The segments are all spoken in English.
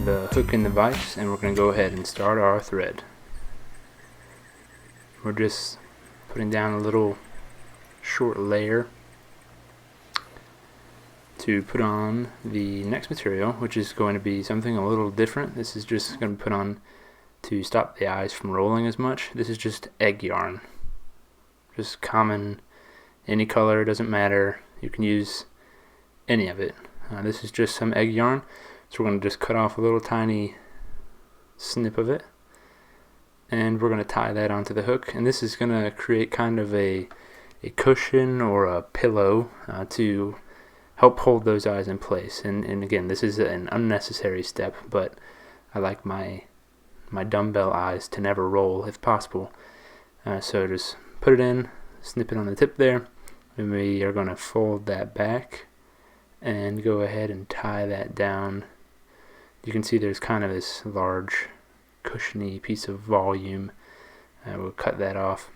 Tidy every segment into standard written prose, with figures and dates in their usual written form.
The hook in the vise, and we're going to go ahead and start our thread. We're just putting down a little short layer to put on the next material, which is going to be something a little different. This is just going to be put on to stop the eyes from rolling as much. This is just egg yarn, just common, any color, doesn't matter, you can use any of it. This is just some egg yarn. So we're going to just cut off a little tiny snip of it, and we're going to tie that onto the hook, and this is going to create kind of a cushion or a pillow to help hold those eyes in place. And again, this is an unnecessary step, but I like my dumbbell eyes to never roll if possible. So just put it in, snip it on the tip there, and we are going to fold that back and go ahead and tie that down. You can see there's kind of this large cushiony piece of volume. We'll cut that off,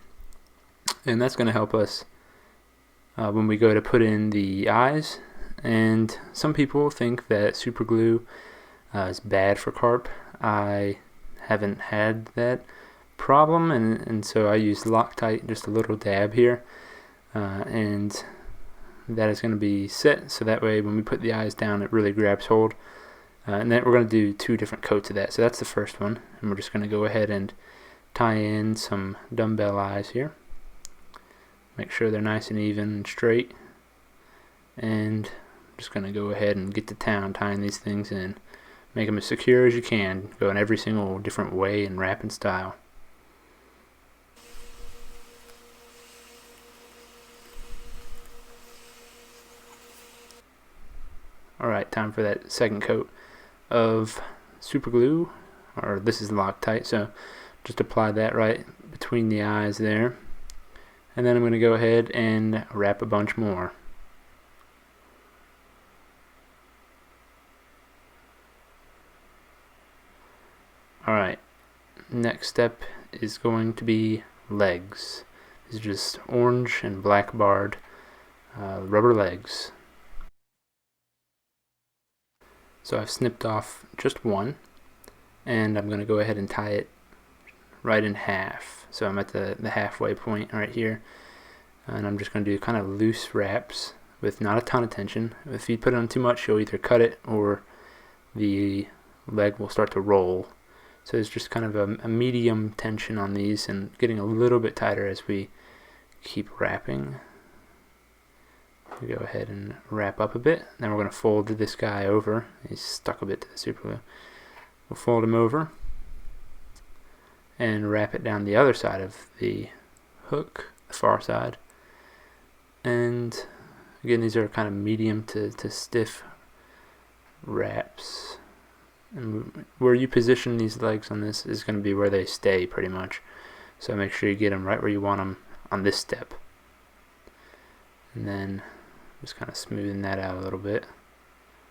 and that's going to help us when we go to put in the eyes. And some people think that super glue is bad for carp. I haven't had that problem, and so I use Loctite, just a little dab here, and that is going to be set so that way when we put the eyes down it really grabs hold. And then we're going to do 2 different coats of that. So that's the first one, and we're just going to go ahead and tie in some dumbbell eyes here. Make sure they're nice and even and straight, and I'm just going to go ahead and get to town tying these things in. Make them as secure as you can, go in every single different way and wrapping style. Alright, time for that second coat of super glue, or this is Loctite, so just apply that right between the eyes there, and then I'm going to go ahead and wrap a bunch more. Alright, next step is going to be legs. This is just orange and black barred rubber legs. So I've snipped off just one, and I'm going to go ahead and tie it right in half. So I'm at the halfway point right here, and I'm just going to do kind of loose wraps with not a ton of tension. If you put on too much, you'll either cut it or the leg will start to roll. So it's just kind of a medium tension on these, and getting a little bit tighter as we keep wrapping. We go ahead and wrap up a bit. Then we're going to fold this guy over. He's stuck a bit to the super glue. We'll fold him over and wrap it down the other side of the hook, the far side. And again, these are kind of medium to stiff wraps. And where you position these legs on this is going to be where they stay pretty much. So make sure you get them right where you want them on this step. And then just kind of smoothing that out a little bit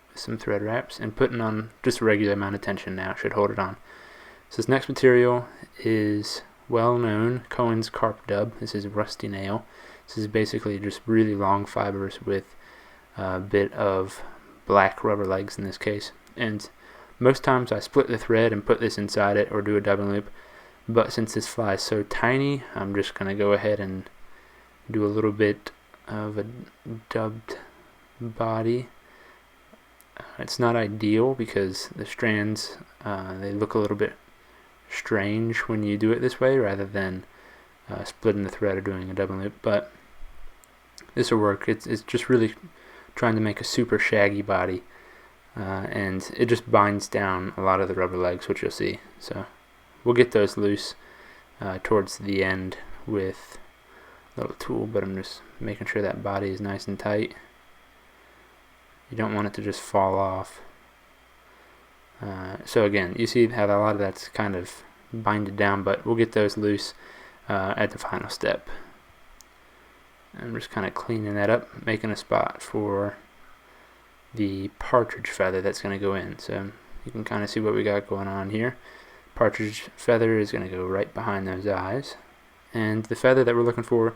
with some thread wraps and putting on just a regular amount of tension now. It should hold it on. So this next material is well known, Cohen's Carp Dub. This is rusty nail. This is basically just really long fibers with a bit of black rubber legs in this case. And most times I split the thread and put this inside it or do a dubbing loop. But since this fly is so tiny, I'm just going to go ahead and do a little bit of a dubbed body. It's not ideal because the strands they look a little bit strange when you do it this way rather than splitting the thread or doing a double loop, but this will work. It's just really trying to make a super shaggy body, and it just binds down a lot of the rubber legs, which you'll see. So we'll get those loose towards the end with a little tool, but I'm just making sure that body is nice and tight. You don't want it to just fall off. So again, you see how a lot of that's kind of binded down, but we'll get those loose at the final step. I'm just kind of cleaning that up, making a spot for the partridge feather that's going to go in. So you can kind of see what we got going on here. Partridge feather is going to go right behind those eyes. And the feather that we're looking for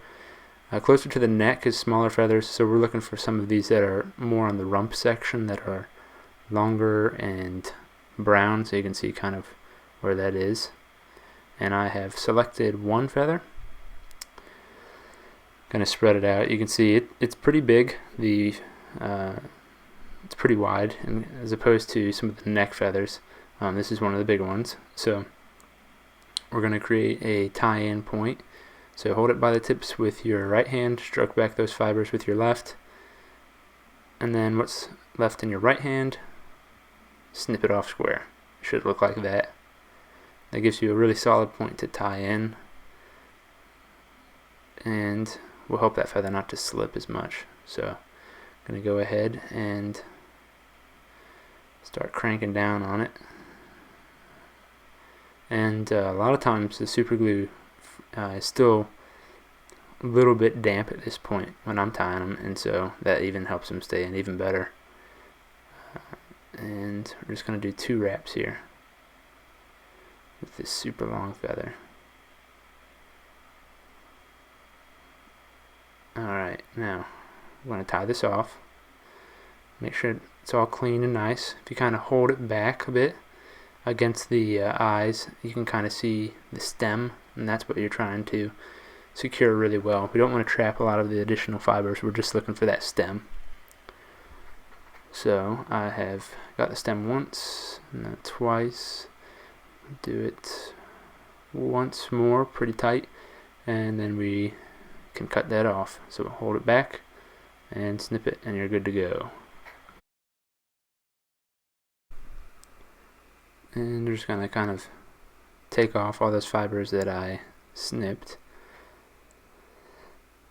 closer to the neck is smaller feathers, so we're looking for some of these that are more on the rump section, that are longer and brown, so you can see kind of where that is. And I have selected one feather. Going to spread it out. You can see it's pretty big. It's pretty wide, and as opposed to some of the neck feathers. This is one of the bigger ones. So we're going to create a tie-in point. So hold it by the tips with your right hand, stroke back those fibers with your left, and then what's left in your right hand, snip it off square. It should look like that. That gives you a really solid point to tie in, and will help that feather not to slip as much. So I'm going to go ahead and start cranking down on it. And a lot of times the super glue is still a little bit damp at this point when I'm tying them, and so that even helps them stay in even better. And we're just going to do 2 wraps here with this super long feather. Alright, now I'm going to tie this off. Make sure it's all clean and nice. If you kind of hold it back a bit against the eyes, you can kind of see the stem, and that's what you're trying to secure really well. We don't want to trap a lot of the additional fibers, we're just looking for that stem. So I have got the stem once, and then twice. Do it once more, pretty tight, and then we can cut that off. So we'll hold it back and snip it, and you're good to go. And we're just going to kind of take off all those fibers that I snipped,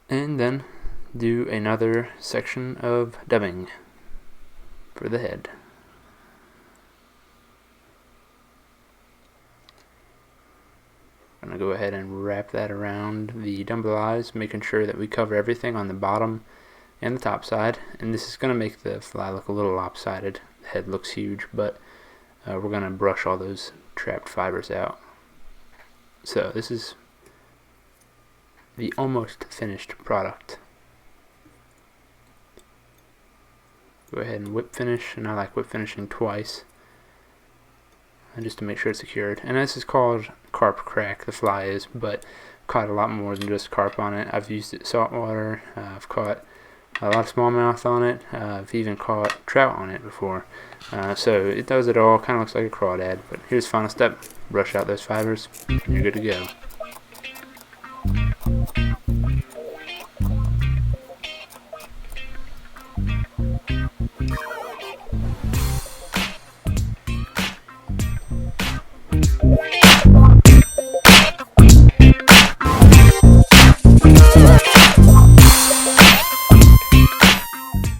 and then do another section of dubbing for the head. I'm going to go ahead and wrap that around the dumbbell eyes, making sure that we cover everything on the bottom and the top side. And this is going to make the fly look a little lopsided. The head looks huge, but we're going to brush all those trapped fibers out. So this is the almost finished product. Go ahead and whip finish, and I like whip finishing twice, and just to make sure it's secured. And this is called Carp Crack, the fly is, but I've caught a lot more than just carp on it. I've used it saltwater, I've caught a lot of smallmouth on it, I've even caught trout on it before. So it does it all, kind of looks like a crawdad. But here's the final step: brush out those fibers, and you're good to go.